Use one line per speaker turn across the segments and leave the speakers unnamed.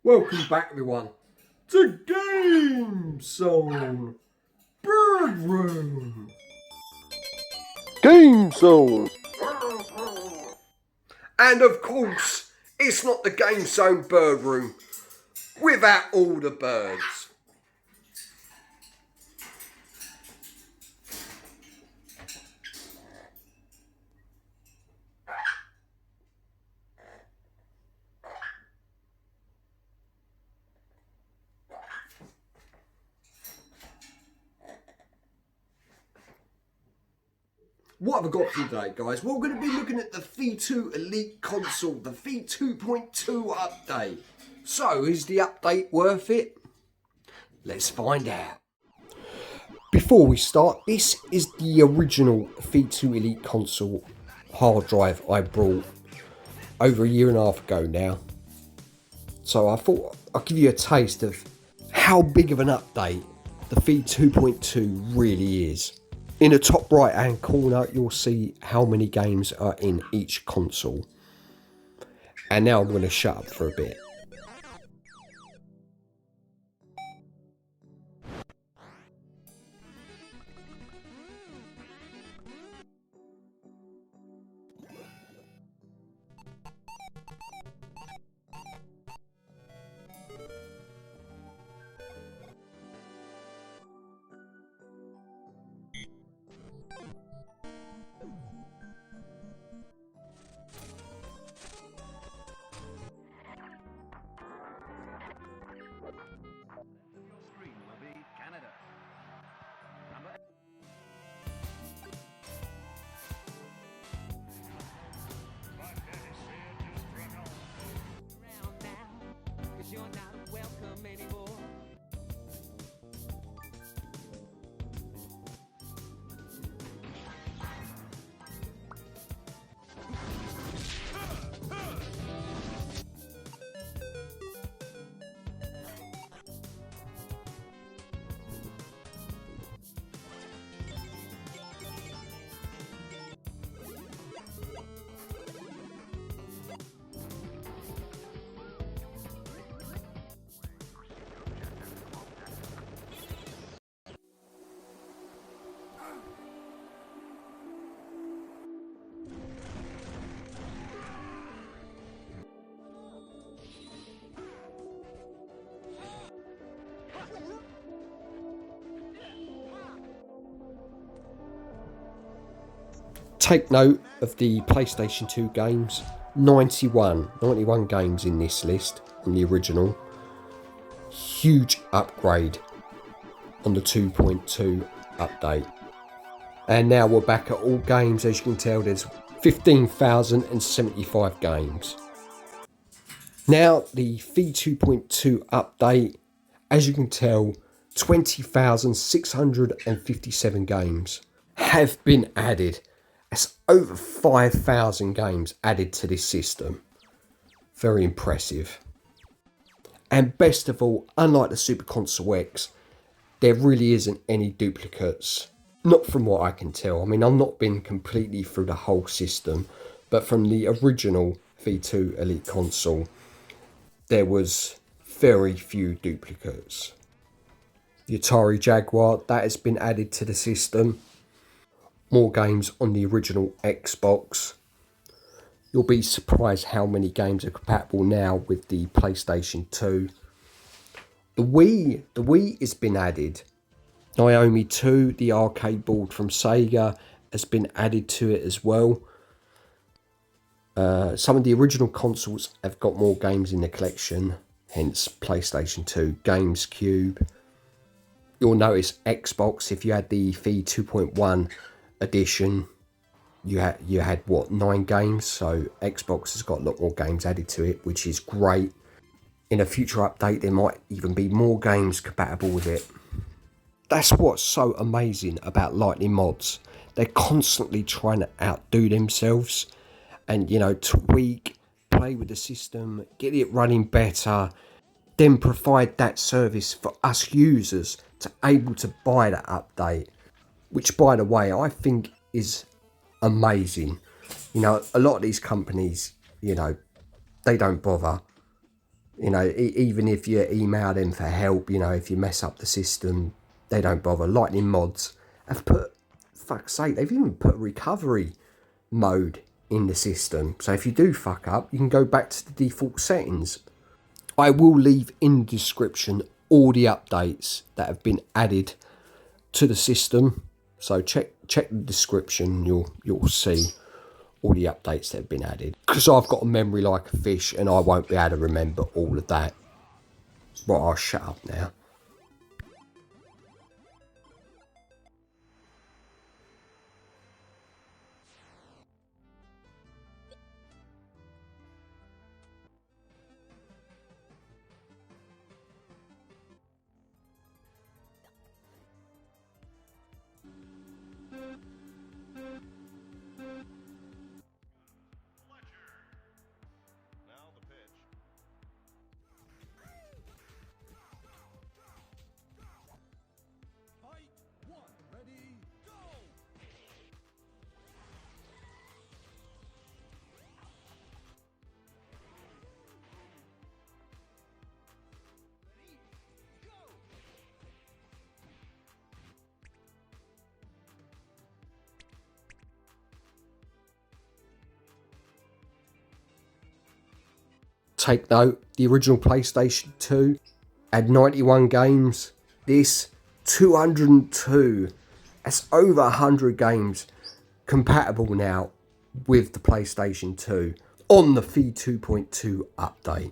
Welcome back everyone to GameZone Birdroom. GameZone. And of course, it's not the GameZone Birdroom without all the birds. What have I got for you today, guys? Well, we're going to be looking at the V2 Elite console, the V2.2 update. So, is the update worth it? Let's find out. Before we start, this is the original V2 Elite console hard drive I brought over a year and a half ago now. So I thought I'd give you a taste of how big of an update the V2.2 really is. In the top right hand corner, you'll see how many games are in each console. And now I'm going to shut up for a bit. Take note of the PlayStation 2 games. 91 games in this list on the original. Huge upgrade on the 2.2 update. And now we're back at all games. As you can tell, there's 15,075 games. Now the V2.2 update, as you can tell, 20,657 games have been added. That's over 5,000 games added to this system. Very impressive. And best of all, unlike the Super Console X, there really isn't any duplicates. Not from what I can tell. I mean, I've not been completely through the whole system, but from the original V2 Elite console, there was very few duplicates. The Atari Jaguar, that has been added to the system. More games on the original Xbox. You'll be surprised how many games are compatible now with the PlayStation 2. The Wii has been added. Naomi 2, the arcade board from Sega, has been added to it as well. Some of the original consoles have got more games in the collection, hence PlayStation 2, Gamecube. You'll notice Xbox, if you had the V2.1 edition, you had what, 9 games, so Xbox has got a lot more games added to it, which is great. In a future update there might even be more games compatible with it. That's what's so amazing about Lightning Mods. They're constantly trying to outdo themselves and, you know, tweak, play with the system, get it running better, then provide that service for us users to able to buy that update. Which, by the way, I think is amazing. You know, a lot of these companies, you know, they don't bother. You know, even if you email them for help, you know, if you mess up the system, they don't bother. Lightning Mods have put, fuck's sake, they've even put a recovery mode in the system. So if you do fuck up, you can go back to the default settings. I will leave in the description all the updates that have been added to the system. So check the description, you'll see all the updates that have been added. Because I've got a memory like a fish and I won't be able to remember all of that. Right, I'll shut up now. Take note, the original PlayStation 2 had 91 games. This, 202. That's over 100 games compatible now with the PlayStation 2 on the V2.2 update.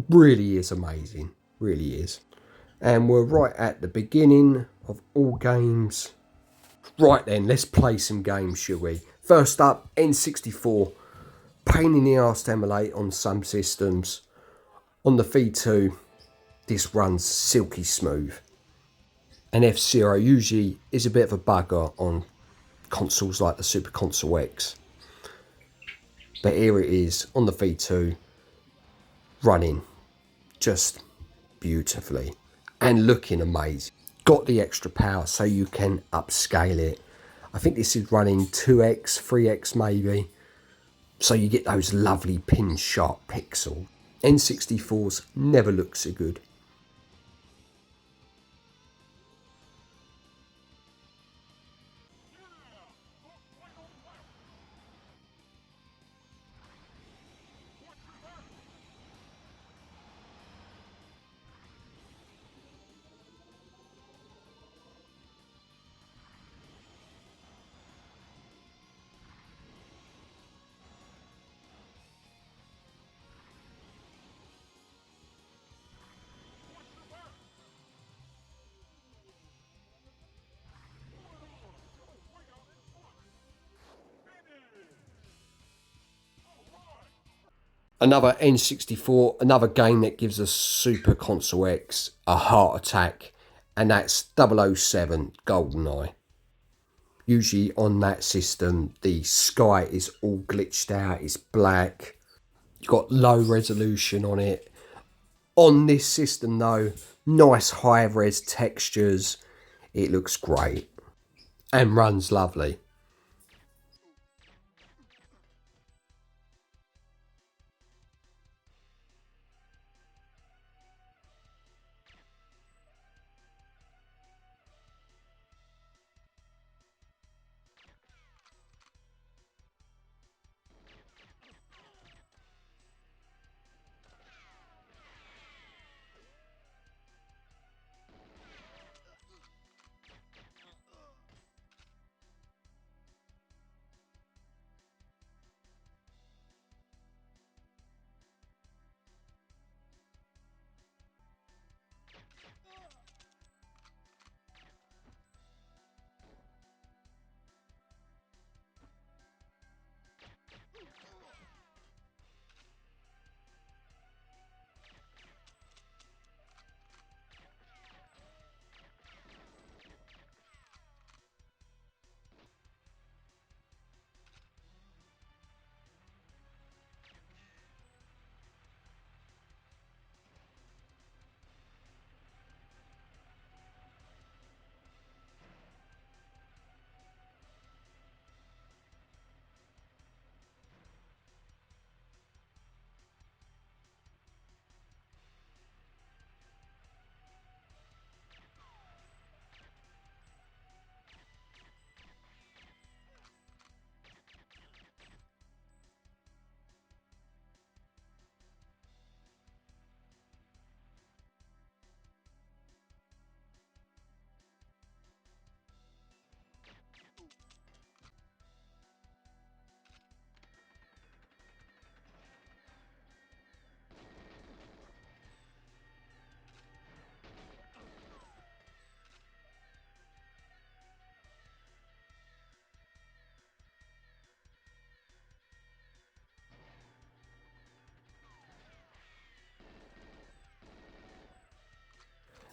Really is amazing. Really is. And we're right at the beginning of all games. Right then, let's play some games, shall we? First up, N64. Pain in the arse to emulate on some systems. On the V2, this runs silky smooth. And F-Zero usually is a bit of a bugger on consoles like the Super Console X. But here it is on the V2, running just beautifully and looking amazing. Got the extra power so you can upscale it. I think this is running 2x, 3x maybe. So you get those lovely pin sharp pixels. N64s never look so good. Another N64, another game that gives us Super Console X a heart attack, and that's 007 GoldenEye. Usually on that system, the sky is all glitched out, it's black, you've got low resolution on it. On this system though, nice high res textures, it looks great and runs lovely.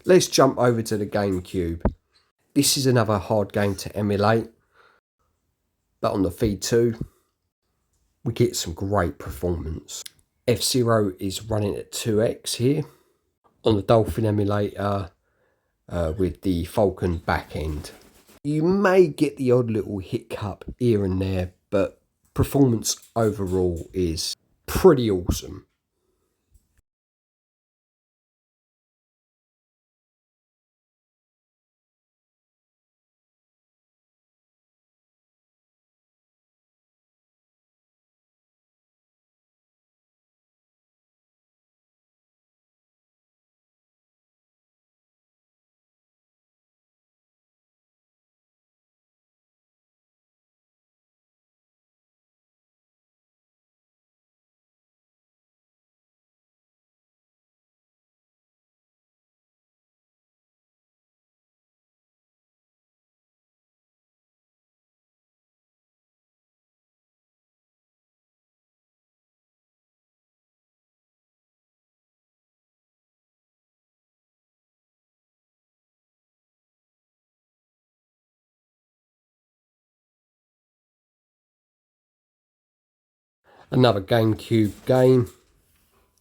Let's jump over to the GameCube. This is another hard game to emulate, but on the V2 we get some great performance. F-Zero is running at 2x here on the Dolphin emulator with the Falcon backend. You may get the odd little hiccup here and there, but performance overall is pretty awesome. Another GameCube game.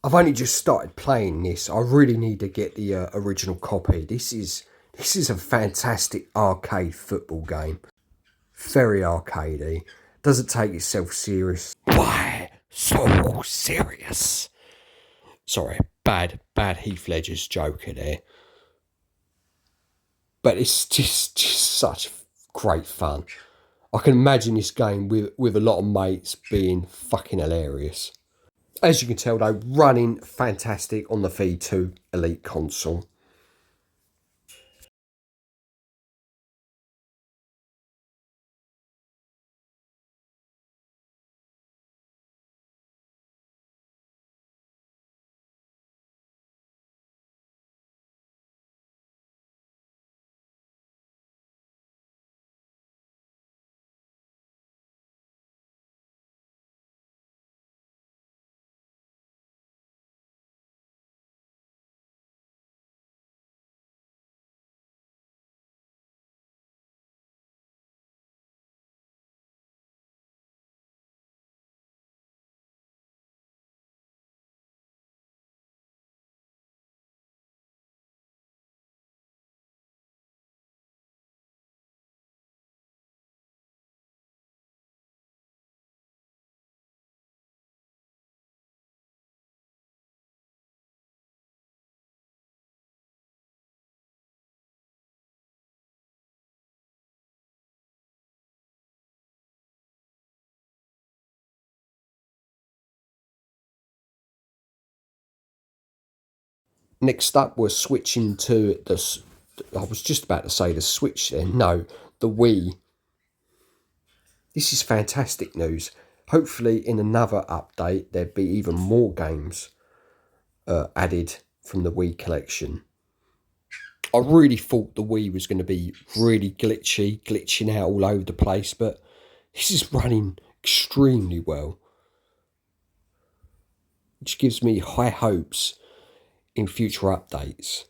I've only just started playing this. I really need to get the original copy. This is a fantastic arcade football game. Very arcadey. Doesn't take itself serious. Why so serious? Sorry, bad Heath Ledger's joker there. But it's just such great fun. I can imagine this game with a lot of mates being fucking hilarious. As you can tell though, running fantastic on the V2 Elite console. Next up, we're switching to the. I was just about to say the Switch then. No, the Wii. This is fantastic news. Hopefully, in another update, there'd be even more games added from the Wii collection. I really thought the Wii was going to be really glitching out all over the place, but this is running extremely well, which gives me high hopes in future updates.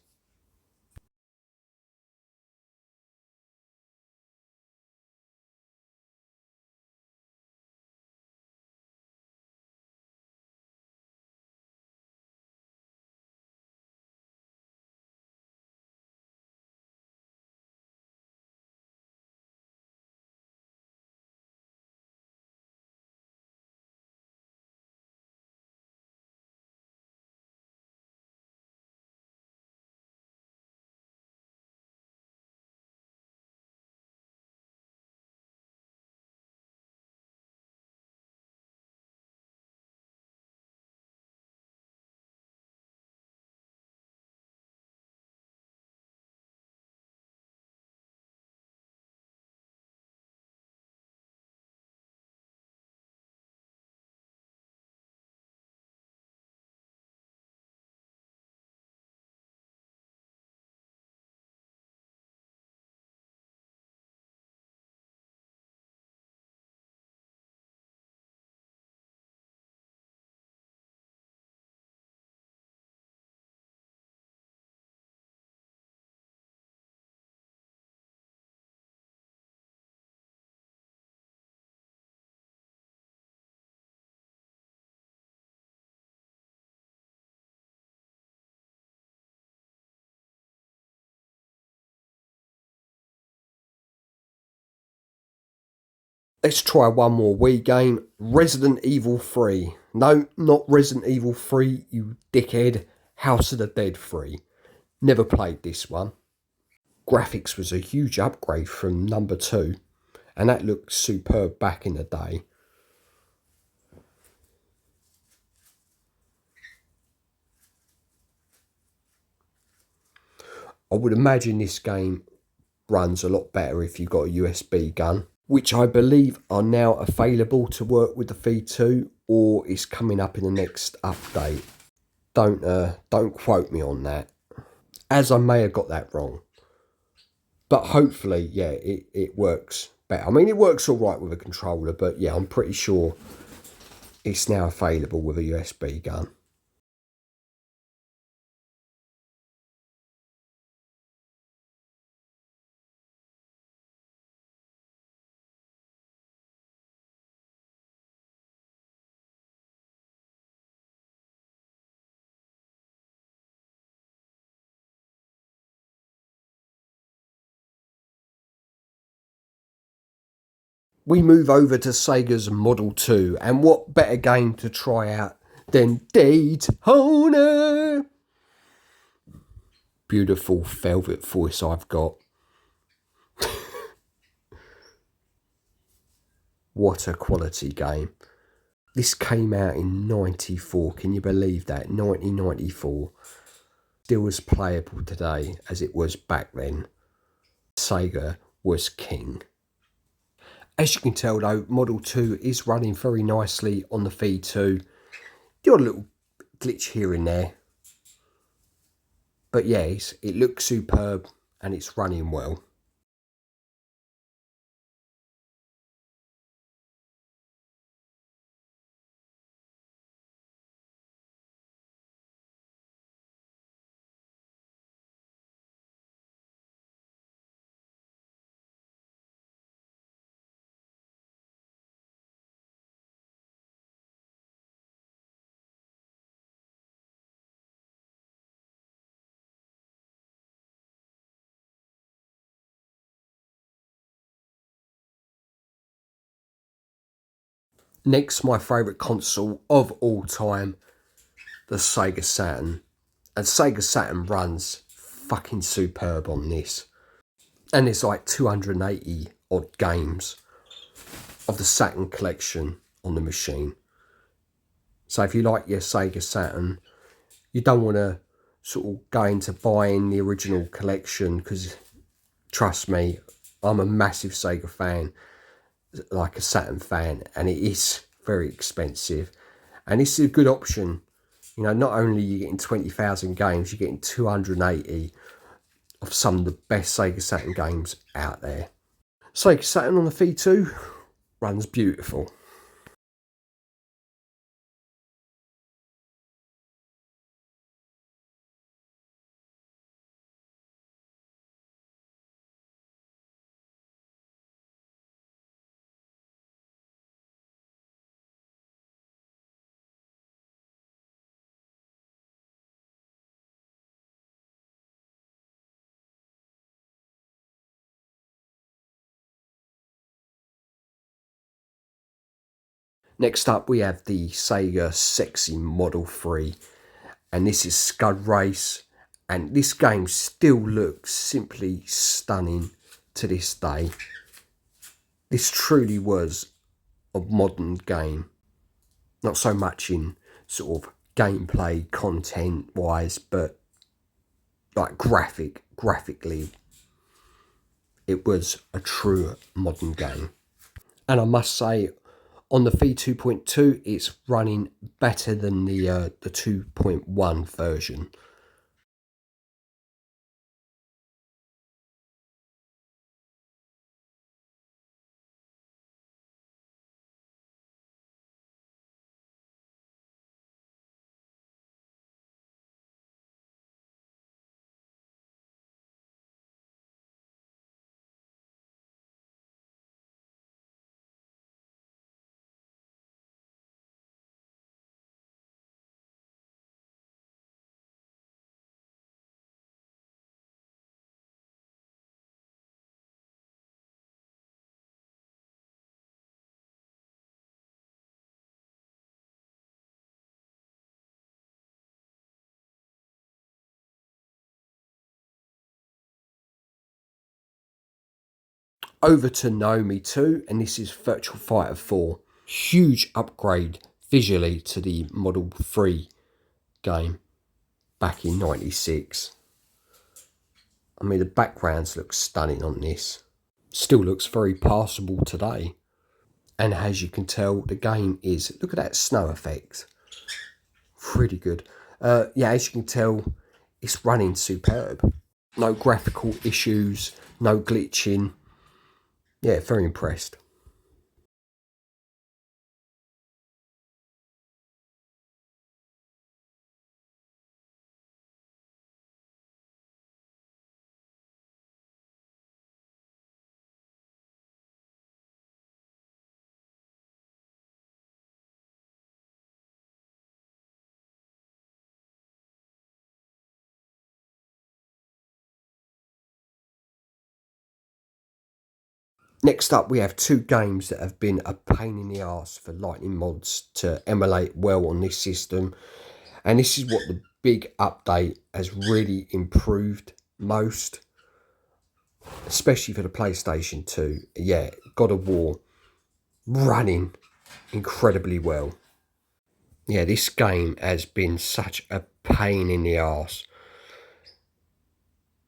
Let's try one more Wii game. Resident Evil 3. No, not Resident Evil 3, you dickhead. House of the Dead 3. Never played this one. Graphics was a huge upgrade from number 2. And that looked superb back in the day. I would imagine this game runs a lot better if you've got a USB gun, which I believe are now available to work with the V2, or is coming up in the next update. Don't quote me on that, as I may have got that wrong. But hopefully, yeah, it works better. I mean, it works all right with a controller, but yeah, I'm pretty sure it's now available with a USB gun. We move over to Sega's Model 2, and what better game to try out than Daytona? Beautiful velvet voice I've got. What a quality game. This came out in 94, can you believe that? 1994. Still as playable today as it was back then. Sega was king. As you can tell though, Model 2 is running very nicely on the V2. Got a little glitch here and there. But yes, it looks superb and it's running well. Next, my favourite console of all time, the Sega Saturn. And Sega Saturn runs fucking superb on this. And there's like 280 odd games of the Saturn collection on the machine. So if you like your Sega Saturn, you don't want to sort of go into buying the original collection, because trust me, I'm a massive Sega fan, like a Saturn fan, and it is very expensive. And this is a good option. You know, not only are you getting 20,000 games, you're getting 280 of some of the best Sega Saturn games out there. Sega Saturn on the V2 runs beautiful. Next up, we have the Sega Sexy Model 3, and this is Scud Race, and this game still looks simply stunning to this day. This truly was a modern game, not so much in sort of gameplay content wise, but like graphically, it was a true modern game. And I must say, on the V2.2, it's running better than the 2.1 version. Over to Naomi 2, and this is Virtual Fighter 4. Huge upgrade visually to the Model 3 game back in 96. I mean, the backgrounds look stunning on this. Still looks very passable today. And as you can tell, the game is, look at that snow effect. Pretty good. Yeah, as you can tell, it's running superb. No graphical issues, no glitching. Yeah, very impressed. Next up, we have two games that have been a pain in the arse for Lightning mods to emulate well on this system. And this is what the big update has really improved most, especially for the PlayStation 2. Yeah, God of War running incredibly well. Yeah, this game has been such a pain in the arse.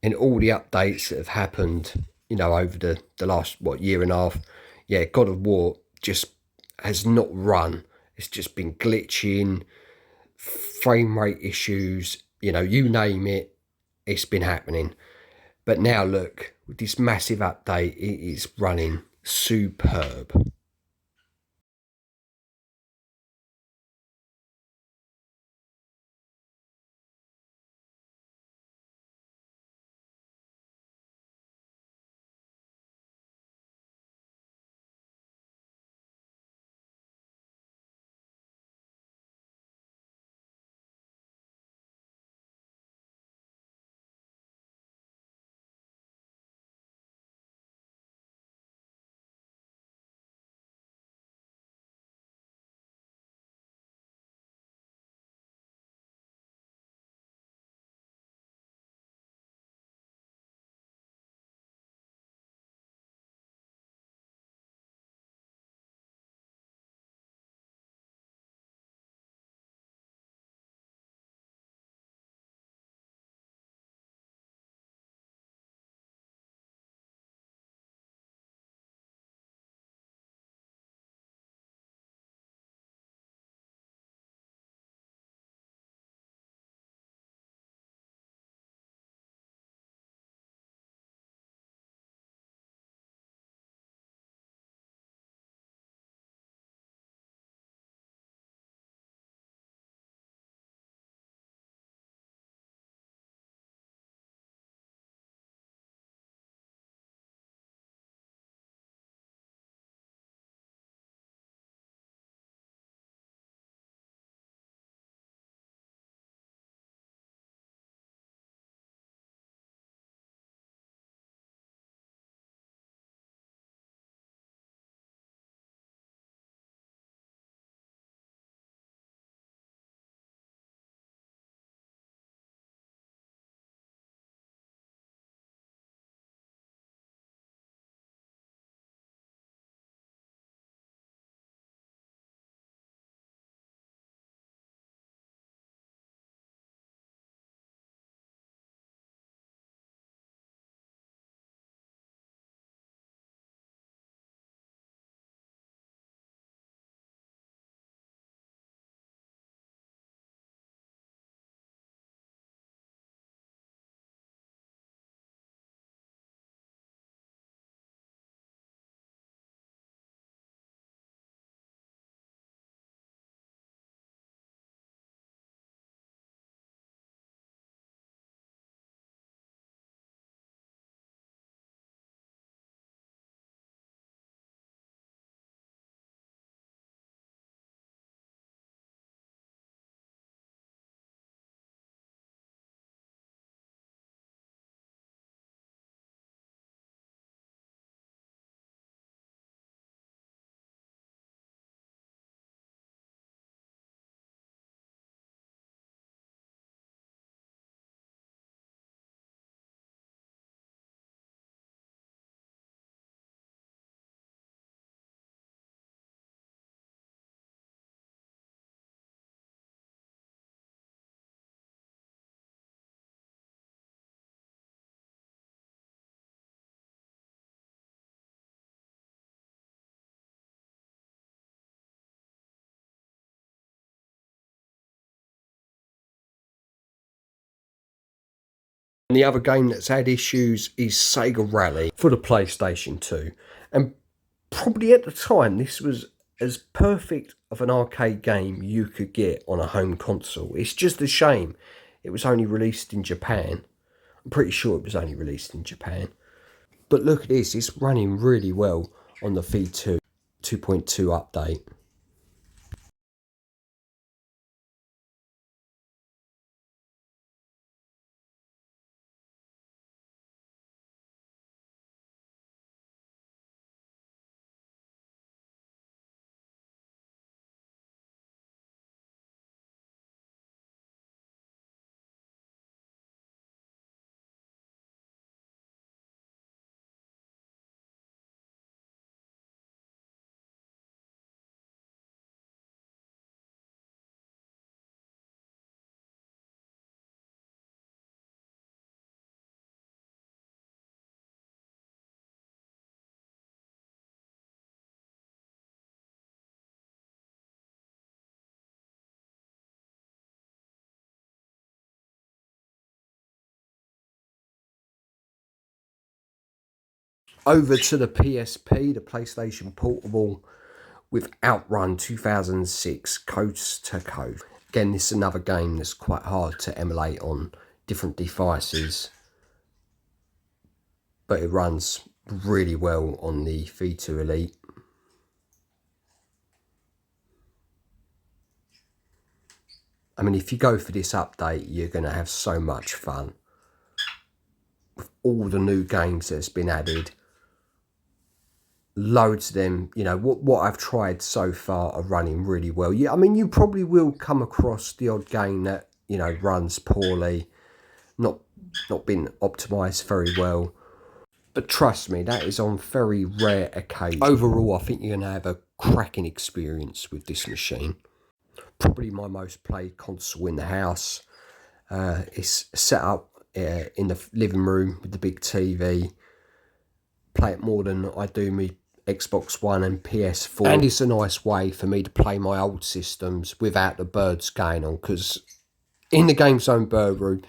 And all the updates that have happened, you know, over the last, year and a half, yeah, God of War just has not run. It's just been glitching, frame rate issues, you know, you name it, it's been happening. But now look, with this massive update, it is running superb. And the other game that's had issues is Sega Rally for the PlayStation 2. And probably at the time, this was as perfect of an arcade game you could get on a home console. It's just a shame it was only released in Japan. I'm pretty sure it was only released in Japan. But look at this, it's running really well on the V2 2.2 update. Over to the PSP, the PlayStation Portable, with Outrun 2006 Coast to Coast. Again, this is another game that's quite hard to emulate on different devices, but it runs really well on the V2 Elite. I mean, if you go for this update, you're going to have so much fun with all the new games that's been added. Loads of them, you know, what I've tried so far are running really well. Yeah, I mean, you probably will come across the odd game that, you know, runs poorly, not been optimized very well. But trust me, that is on very rare occasions. Overall, I think you're going to have a cracking experience with this machine. Probably my most played console in the house. It's set up in the living room with the big TV. Play it more than I do me Xbox One and PS4. And it's a nice way for me to play my old systems without the birds going on, because in the GameZone Birdroom,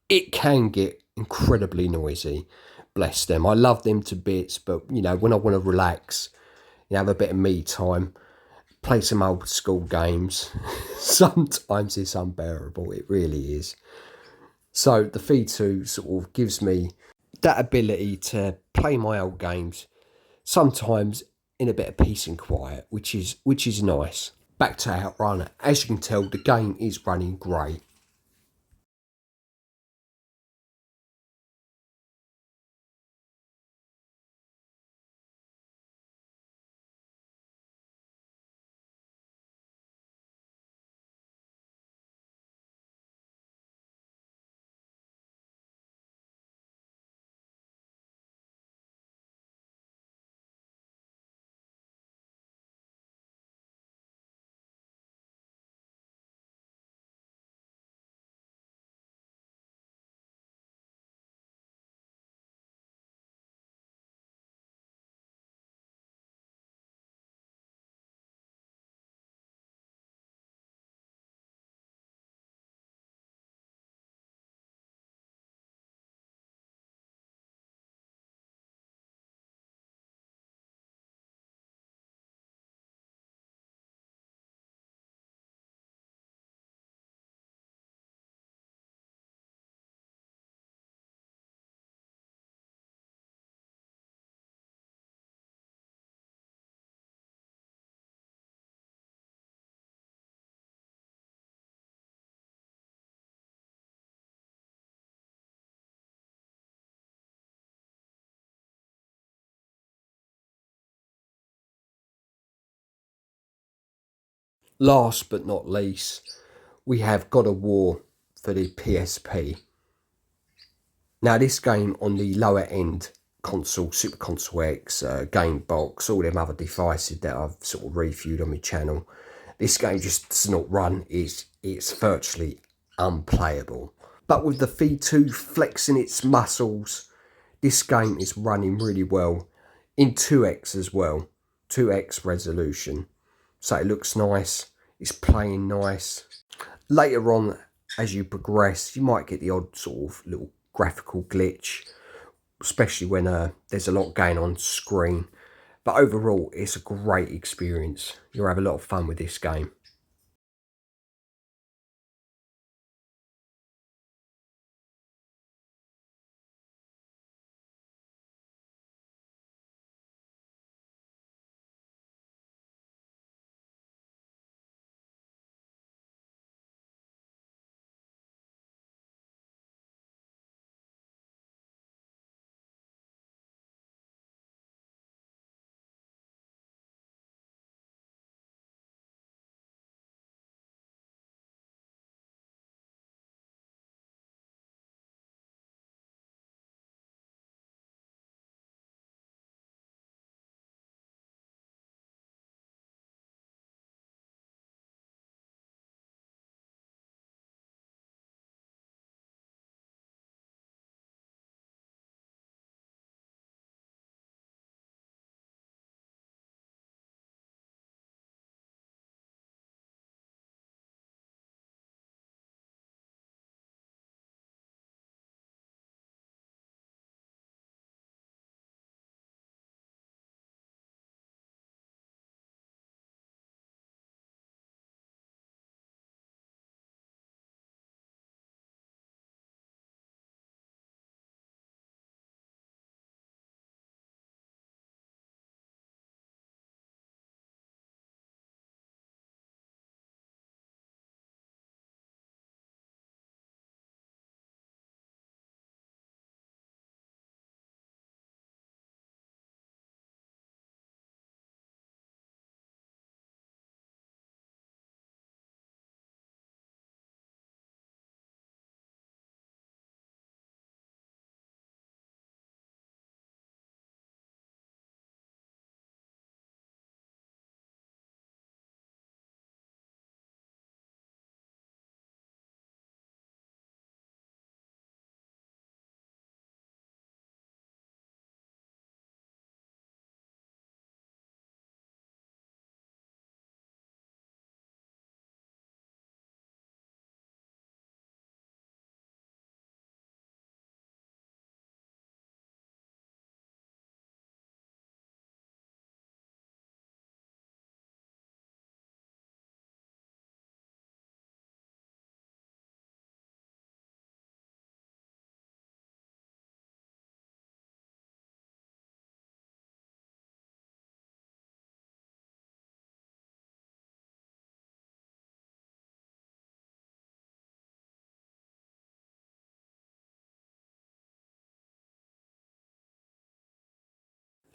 it can get incredibly noisy. Bless them. I love them to bits, but, you know, when I want to relax, you know, have a bit of me time, play some old school games, sometimes it's unbearable. It really is. So the V2 sort of gives me that ability to play my old games, sometimes in a bit of peace and quiet, which is nice. Back to Outrun. As you can tell, the game is running great. Last but not least, we have God of War for the PSP. Now, this game on the lower end console, Super Console X, Game Box, all them other devices that I've sort of reviewed on my channel, this game just does not run. It's virtually unplayable. But with the V2 flexing its muscles, this game is running really well in 2x as well, 2x resolution. So it looks nice, it's playing nice. Later on, as you progress, you might get the odd sort of little graphical glitch, especially when there's a lot going on screen. But overall, it's a great experience. You'll have a lot of fun with this game.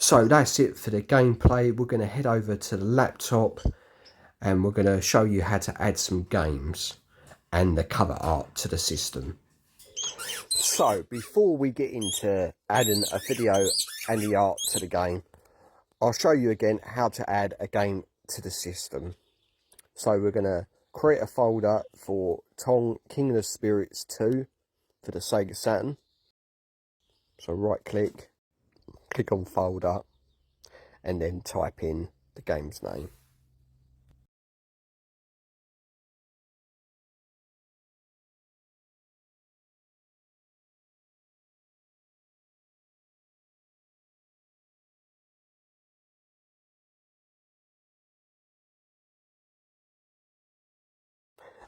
So that's it for the gameplay. We're going to head over to the laptop and we're going to show you how to add some games and the cover art to the system. So before we get into adding a video and the art to the game, I'll show you again how to add a game to the system. So we're going to create a folder for Tong King of Spirits 2 for the Sega Saturn. So right click, click on folder, and then type in the game's name.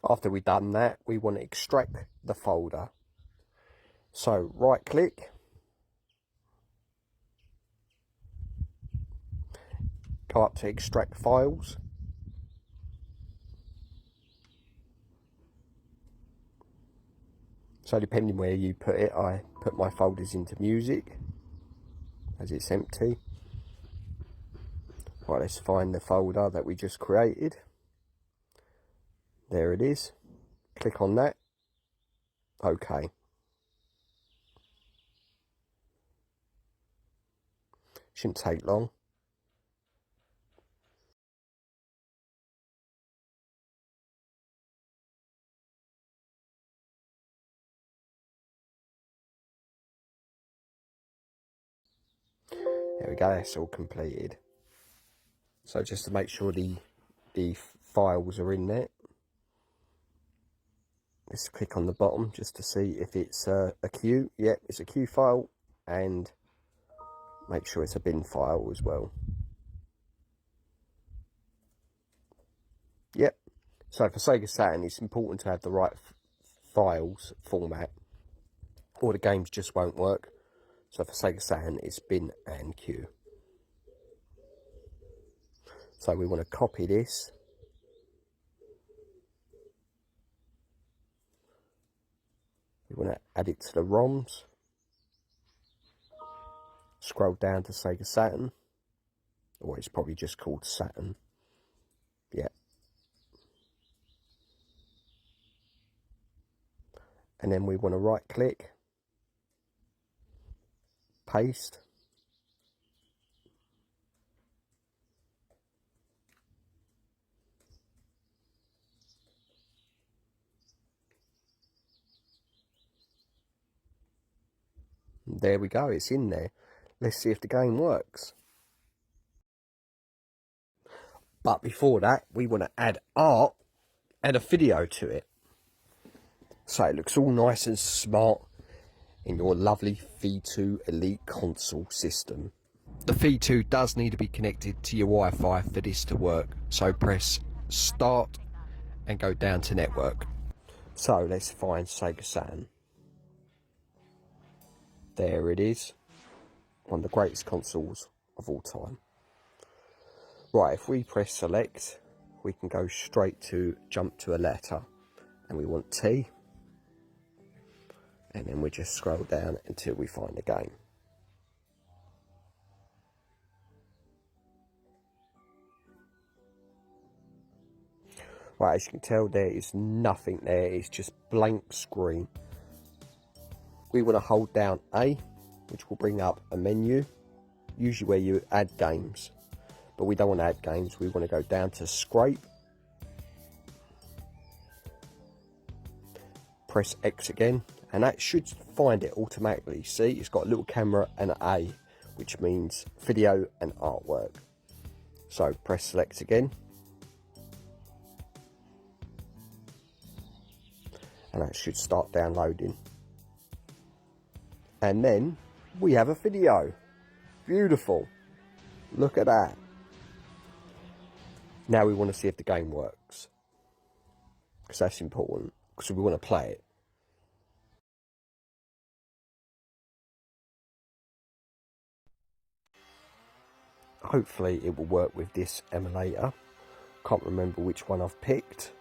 After we've done that, we want to extract the folder. So right click, go up to extract files. So depending where you put it, I put my folders into music as it's empty. Right, let's find the folder that we just created. There it is. Click on that. OK. Shouldn't take long. There we go, that's all completed. So just to make sure the files are in there, Let's click on the bottom just to see if it's a Q. Yep, it's a Q file, and make sure it's a bin file as well. Yep. So for Sega Saturn, it's important to have the right files format, or the games just won't work. So for Sega Saturn, it's bin and Q. So we want to copy this. We want to add it to the ROMs. Scroll down to Sega Saturn. Or it's probably just called Saturn. Yeah. And then we want to right click. Paste. There we go, it's in there. Let's see if the game works. But before that, we want to add art and a video to it. So it looks all nice and smart in your lovely V2 Elite console system. The V2 does need to be connected to your Wi-Fi for this to work. So press start and go down to network. So let's find Sega Saturn. There it is. One of the greatest consoles of all time. Right, if we press select, we can go straight to jump to a letter. And we want T. And then we just scroll down until we find the game. Right, as you can tell, there is nothing there. It's just blank screen. We want to hold down A, which will bring up a menu, usually where you add games. But we don't want to add games. We want to go down to scrape. Press X again, and that should find it automatically. See, it's got a little camera and an A, which means video and artwork. So press select again. And that should start downloading. And then we have a video. Beautiful. Look at that. Now we want to see if the game works. Because that's important. Because we want to play it. Hopefully it will work with this emulator. Can't remember which one I've picked.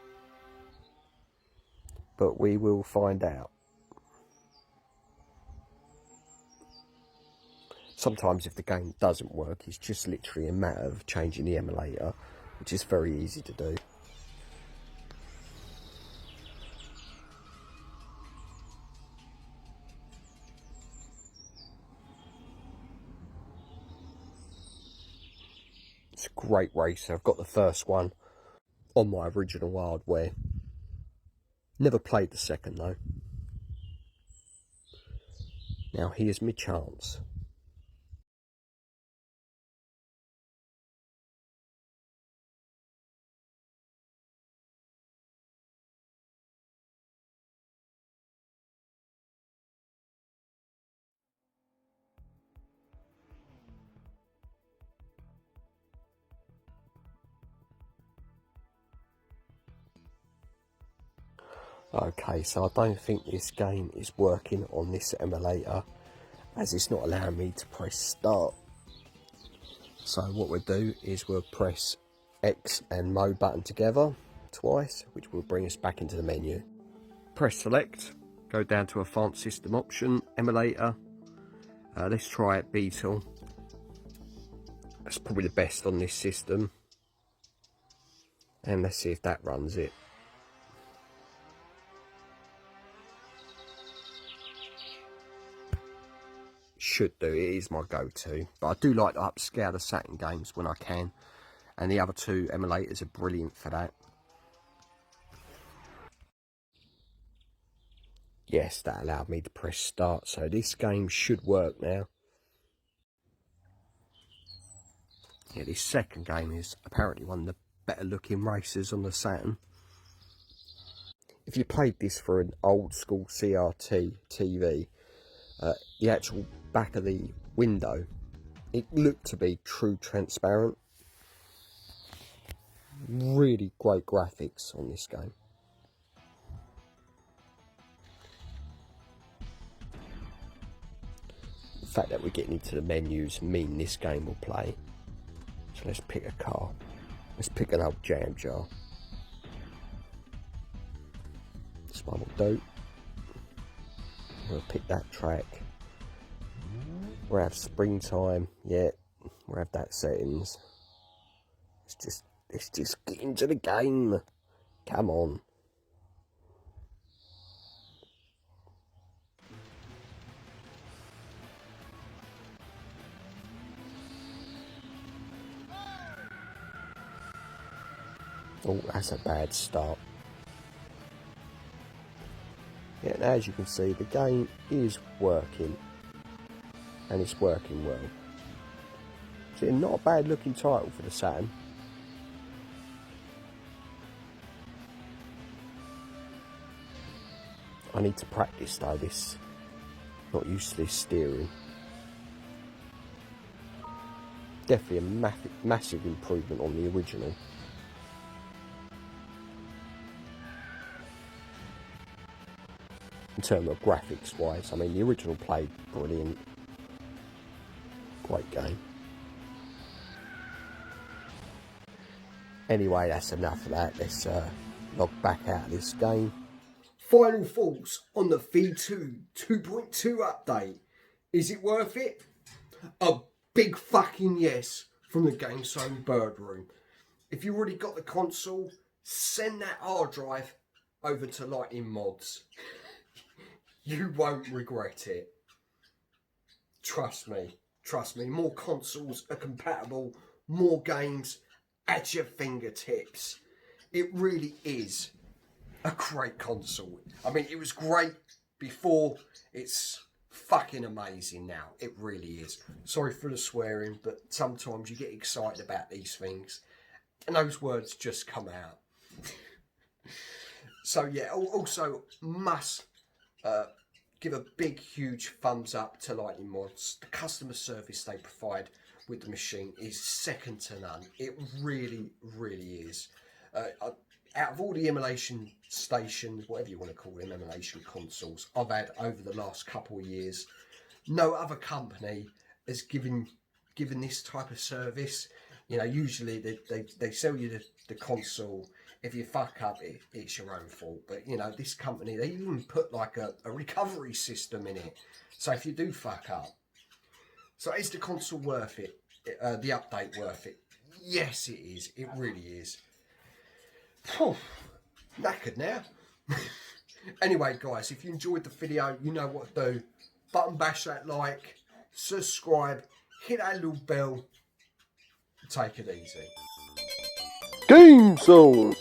But we will find out. Sometimes if the game doesn't work, it's just literally a matter of changing the emulator, which is very easy to do. It's a great racer. I've got the first one on my original hardware. Never played the second though. Now here's my chance. Okay, so I don't think this game is working on this emulator, as it's not allowing me to press start. So what we'll do is we'll press X and mode button together twice, which will bring us back into the menu. Press select, go down to advanced system option, emulator. Let's try it Beetle. That's probably the best on this system. And let's see if that runs it. Should do. It is my go-to, but I do like to upscale the Saturn games when I can, and the other two emulators are brilliant for that. Yes, that allowed me to press start, so this game should work now. Yeah, this second game is apparently one of the better looking racers on the Saturn. if you played this for an old school CRT TV, the actual back of the window, it looked to be true transparent. Really great graphics on this game. The fact that we're getting into the menus mean this game will play. So let's pick a car. Let's pick an old jam jar. This one will do. We'll pick that track. We'll have springtime. Yeah, we'll have that settings. Let's just get into the game. Come on. Oh, that's a bad start. Yeah, and as you can see, the game is working. And it's working well. So not a bad looking title for the Saturn. I need to practice though, this. Not used to this steering. Definitely a massive improvement on the original. In terms of graphics wise, I mean the original played brilliant. Great game. Anyway, that's enough of that. Let's log back out of this game. Final thoughts on the V2.2 update. Is it worth it? A big fucking yes from the GameZone Birdroom. If you already got the console, send that hard drive over to Lightning Mods. You won't regret it. Trust me. Trust me. More consoles are compatible. More games at your fingertips. It really is a great console. I mean, it was great before. It's fucking amazing now. It really is. Sorry for the swearing, but sometimes you get excited about these things and those words just come out. So yeah, also must give a big, huge thumbs up to Lightning Mods. The customer service they provide with the machine is second to none. It really, really is. Out of all the emulation stations, whatever you want to call them, emulation consoles I've had over the last couple of years, no other company has given this type of service. You know, usually they sell you the console. If you fuck up, it's your own fault. But, you know, this company, they even put like a recovery system in it. So if you do fuck up. So is the console worth it? The update worth it? Yes, it is. It really is. Whew, knackered now. Anyway, guys, if you enjoyed the video, you know what to do. Button bash that like, subscribe, hit that little bell. Take it easy. GameZone.